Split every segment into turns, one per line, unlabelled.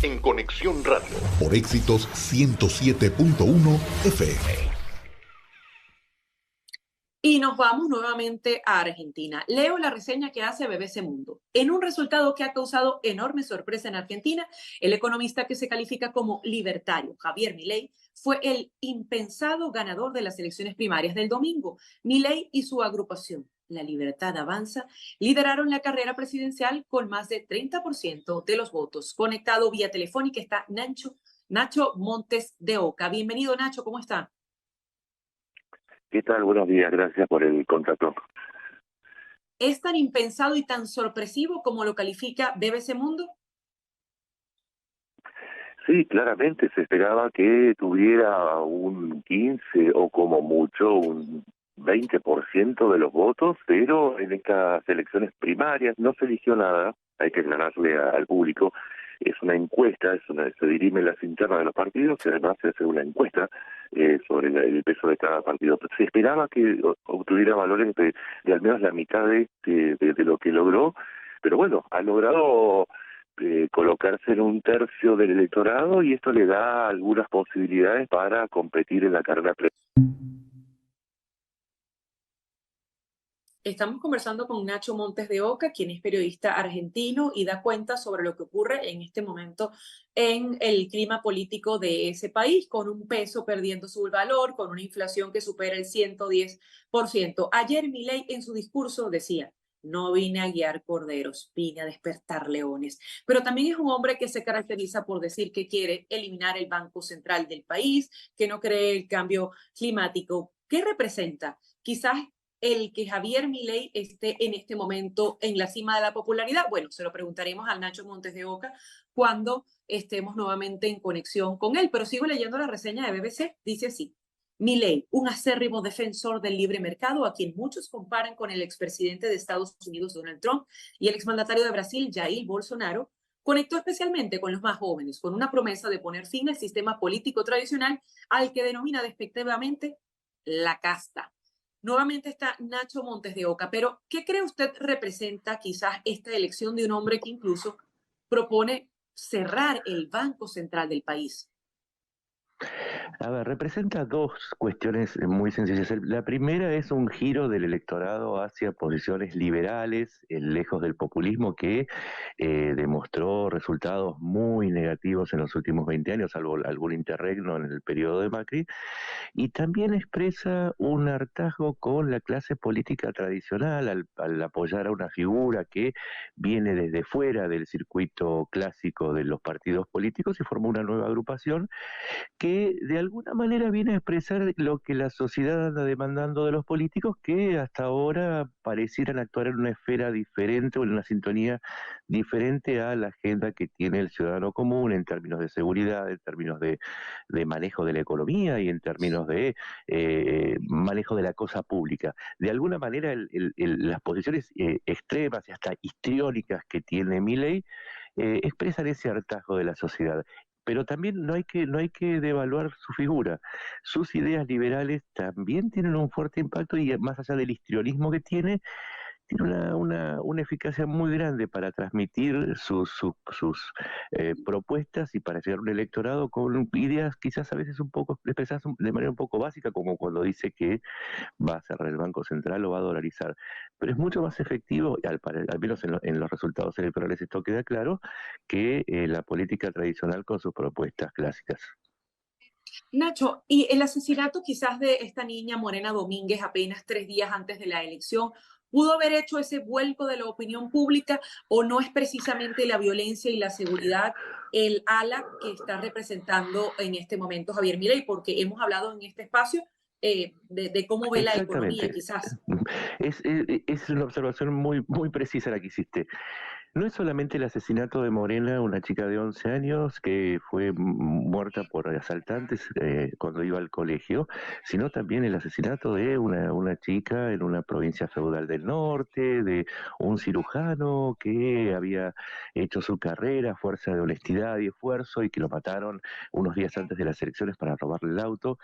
en Conexión Radio.
Por Éxitos 107.1 FM.
Y nos vamos nuevamente a Argentina. Leo la reseña que hace BBC Mundo. En un resultado que ha causado enorme sorpresa en Argentina, el economista que se califica como libertario, Javier Milei, fue el impensado ganador de las elecciones primarias del domingo. Milei y su agrupación, La Libertad Avanza, lideraron la carrera presidencial con más de 30% de los votos. Conectado vía telefónica está Nacho Montes de Oca. Bienvenido, Nacho, ¿cómo está?
¿Qué tal? Buenos días, gracias por el contacto.
¿Es tan impensado y tan sorpresivo como lo califica BBC Mundo?
Sí, claramente se esperaba que tuviera un 15 o como mucho un 20% de los votos, pero en estas elecciones primarias no se eligió nada, hay que aclararle al público. Es una encuesta, se dirimen las internas de los partidos y además se hace una encuesta sobre el peso de cada partido. Se esperaba que obtuviera valores de al menos la mitad de lo que logró, pero bueno, ha logrado colocarse en un tercio del electorado y esto le da algunas posibilidades para competir en la carrera presidencial.
Estamos conversando con Nacho Montes de Oca, quien es periodista argentino y da cuenta sobre lo que ocurre en este momento en el clima político de ese país, con un peso perdiendo su valor, con una inflación que supera el 110%. Ayer Milei en su discurso decía: no vine a guiar corderos, vine a despertar leones. Pero también es un hombre que se caracteriza por decir que quiere eliminar el Banco Central del país, que no cree el cambio climático. ¿Qué representa? Quizás el que Javier Milei esté en este momento en la cima de la popularidad. Bueno, se lo preguntaremos al Nacho Montes de Oca cuando estemos nuevamente en conexión con él. Pero sigo leyendo la reseña de BBC. Dice así: Milei, un acérrimo defensor del libre mercado, a quien muchos comparan con el expresidente de Estados Unidos, Donald Trump, y el exmandatario de Brasil, Jair Bolsonaro, conectó especialmente con los más jóvenes, con una promesa de poner fin al sistema político tradicional al que denomina despectivamente la casta. Nuevamente está Nacho Montes de Oca, pero ¿qué cree usted representa quizás esta elección de un hombre que incluso propone cerrar el Banco Central del país?
A ver, representa dos cuestiones muy sencillas. La primera es un giro del electorado hacia posiciones liberales, lejos del populismo que demostró resultados muy negativos en los últimos 20 años, salvo algún interregno en el periodo de Macri, y también expresa un hartazgo con la clase política tradicional al apoyar a una figura que viene desde fuera del circuito clásico de los partidos políticos y formó una nueva agrupación que de alguna manera viene a expresar lo que la sociedad anda demandando de los políticos, que hasta ahora parecieran actuar en una esfera diferente o en una sintonía diferente a la agenda que tiene el ciudadano común en términos de seguridad, en términos de manejo de la economía y en términos de manejo de la cosa pública. De alguna manera las posiciones extremas y hasta histriónicas que tiene Milei expresan ese hartazgo de la sociedad. Pero también no hay que devaluar su figura. Sus ideas liberales también tienen un fuerte impacto y más allá del histrionismo que tiene una eficacia muy grande para transmitir sus propuestas y para llegar a un electorado con ideas quizás a veces un poco expresadas de manera un poco básica, como cuando dice que va a cerrar el Banco Central o va a dolarizar. Pero es mucho más efectivo, al menos en los resultados electorales esto queda claro, que la política tradicional con sus propuestas clásicas.
Nacho, y el asesinato quizás de esta niña Morena Domínguez apenas 3 días antes de la elección, ¿pudo haber hecho ese vuelco de la opinión pública o no es precisamente la violencia y la seguridad el ala que está representando en este momento Javier Milei? Porque hemos hablado en este espacio de cómo ve la economía,
Exactamente.
quizás.
Es una observación muy precisa la que hiciste. No es solamente el asesinato de Morena, una chica de 11 años que fue muerta por asaltantes cuando iba al colegio, sino también el asesinato de una chica en una provincia feudal del norte, de un cirujano que había hecho su carrera a fuerza de honestidad y esfuerzo y que lo mataron unos días antes de las elecciones para robarle el auto.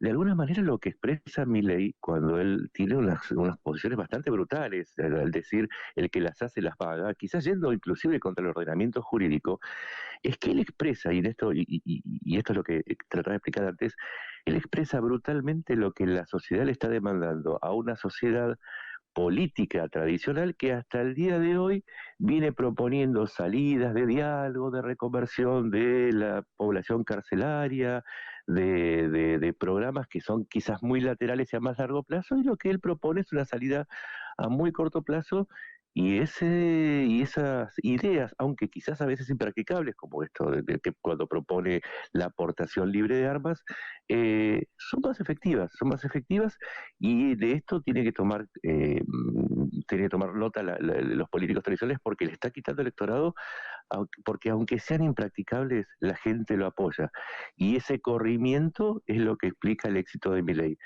de alguna manera lo que expresa Milei cuando él tiene unas posiciones bastante brutales, al decir el que las hace las paga, quizás yendo inclusive contra el ordenamiento jurídico, es que él expresa, y esto es lo que trataba de explicar antes, él expresa brutalmente lo que la sociedad le está demandando a una sociedad política tradicional que hasta el día de hoy viene proponiendo salidas de diálogo, de reconversión de la población carcelaria, de programas que son quizás muy laterales y a más largo plazo, y lo que él propone es una salida a muy corto plazo. Y esas ideas, aunque quizás a veces impracticables, como esto de que cuando propone la aportación libre de armas, son más efectivas, y de esto tiene que tomar nota los políticos tradicionales, porque le está quitando electorado, porque aunque sean impracticables, la gente lo apoya. Y ese corrimiento es lo que explica el éxito de Milei.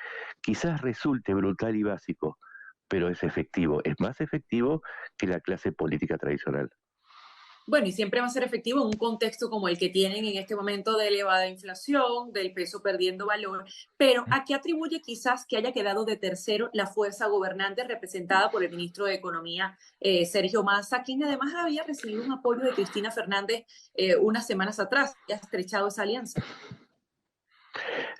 Quizás resulte brutal y básico, pero es efectivo, es más efectivo que la clase política tradicional.
Bueno, y siempre va a ser efectivo en un contexto como el que tienen en este momento de elevada inflación, del peso perdiendo valor, pero ¿a qué atribuye quizás que haya quedado de tercero la fuerza gobernante representada por el ministro de Economía, Sergio Massa, quien además había recibido un apoyo de Cristina Fernández unas semanas atrás y ha estrechado esa alianza?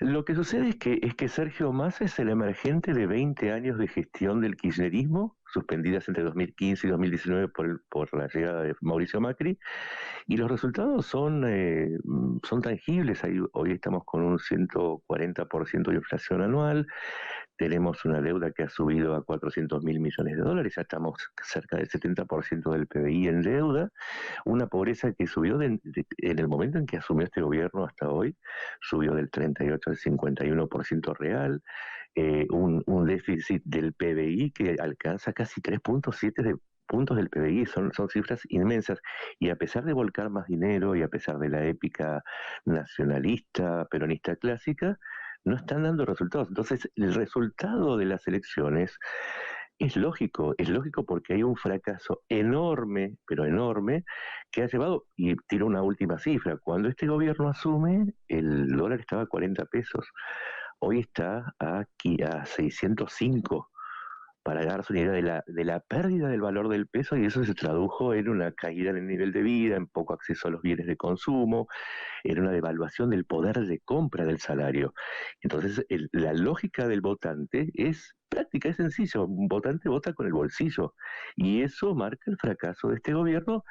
Lo que sucede es que Sergio Massa es el emergente de 20 años de gestión del kirchnerismo, suspendidas entre 2015 y 2019 por la llegada de Mauricio Macri, y los resultados son tangibles. Hoy estamos con un 140% de inflación anual, tenemos una deuda que ha subido a 400.000 millones de dólares, ya estamos cerca del 70% del PBI en deuda, una pobreza que subió en el momento en que asumió este gobierno hasta hoy, subió del 38 al 51% real, un déficit del PBI que alcanza casi 3.7 de puntos del PBI, son cifras inmensas, y a pesar de volcar más dinero y a pesar de la épica nacionalista, peronista clásica, no están dando resultados. Entonces, el resultado de las elecciones es lógico porque hay un fracaso enorme, pero enorme, que ha llevado, y tiro una última cifra, cuando este gobierno asume, el dólar estaba a 40 pesos, hoy está aquí a 605, para darse una idea de la pérdida del valor del peso, y eso se tradujo en una caída en el nivel de vida, en poco acceso a los bienes de consumo, en una devaluación del poder de compra del salario. Entonces, la lógica del votante es práctica, es sencillo, un votante vota con el bolsillo, y eso marca el fracaso de este gobierno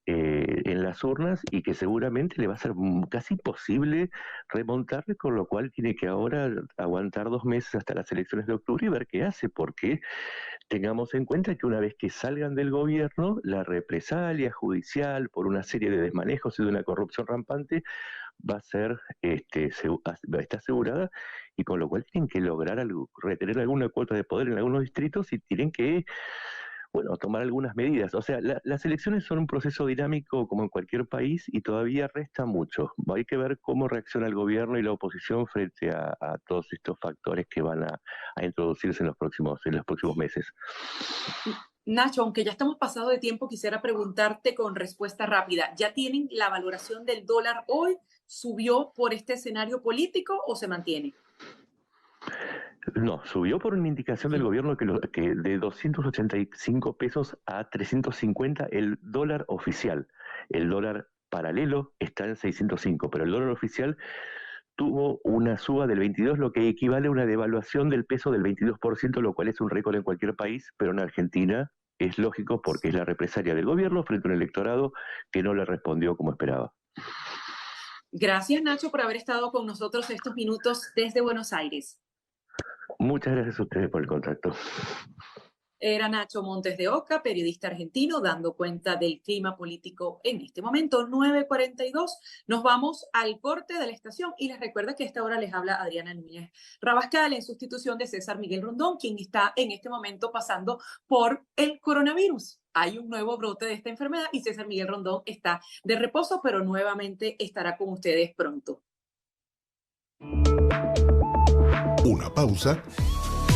en las urnas, y que seguramente le va a ser casi imposible remontarle, con lo cual tiene que ahora aguantar 2 meses hasta las elecciones de octubre y ver qué hace, porque tengamos en cuenta que una vez que salgan del gobierno, la represalia judicial por una serie de desmanejos y de una corrupción rampante va a ser, está asegurada, y con lo cual tienen que lograr retener alguna cuota de poder en algunos distritos, y tienen que, bueno, tomar algunas medidas. O sea, las elecciones son un proceso dinámico como en cualquier país, y todavía resta mucho. Hay que ver cómo reacciona el gobierno y la oposición frente a todos estos factores que van a introducirse en los próximos meses.
Nacho, aunque ya estamos pasados de tiempo, quisiera preguntarte con respuesta rápida. ¿Ya tienen la valoración del dólar hoy? ¿Subió por este escenario político o se mantiene?
No, subió por una indicación del gobierno que de 285 pesos a 350 el dólar oficial. El dólar paralelo está en 605, pero el dólar oficial tuvo una suba del 22, lo que equivale a una devaluación del peso del 22%, lo cual es un récord en cualquier país, pero en Argentina es lógico porque es la represalia del gobierno frente a un electorado que no le respondió como esperaba.
Gracias, Nacho, por haber estado con nosotros estos minutos desde Buenos Aires.
Muchas gracias a ustedes por el contacto.
Era Nacho Montes de Oca, periodista argentino, dando cuenta del clima político en este momento. 9:42. Nos vamos al corte de la estación, y les recuerdo que a esta hora les habla Adriana Núñez Rabascal en sustitución de César Miguel Rondón, quien está en este momento pasando por el coronavirus. Hay un nuevo brote de esta enfermedad y César Miguel Rondón está de reposo, pero nuevamente estará con ustedes pronto.
Una pausa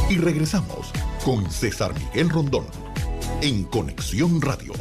y regresamos con César Miguel Rondón en Conexión Radio.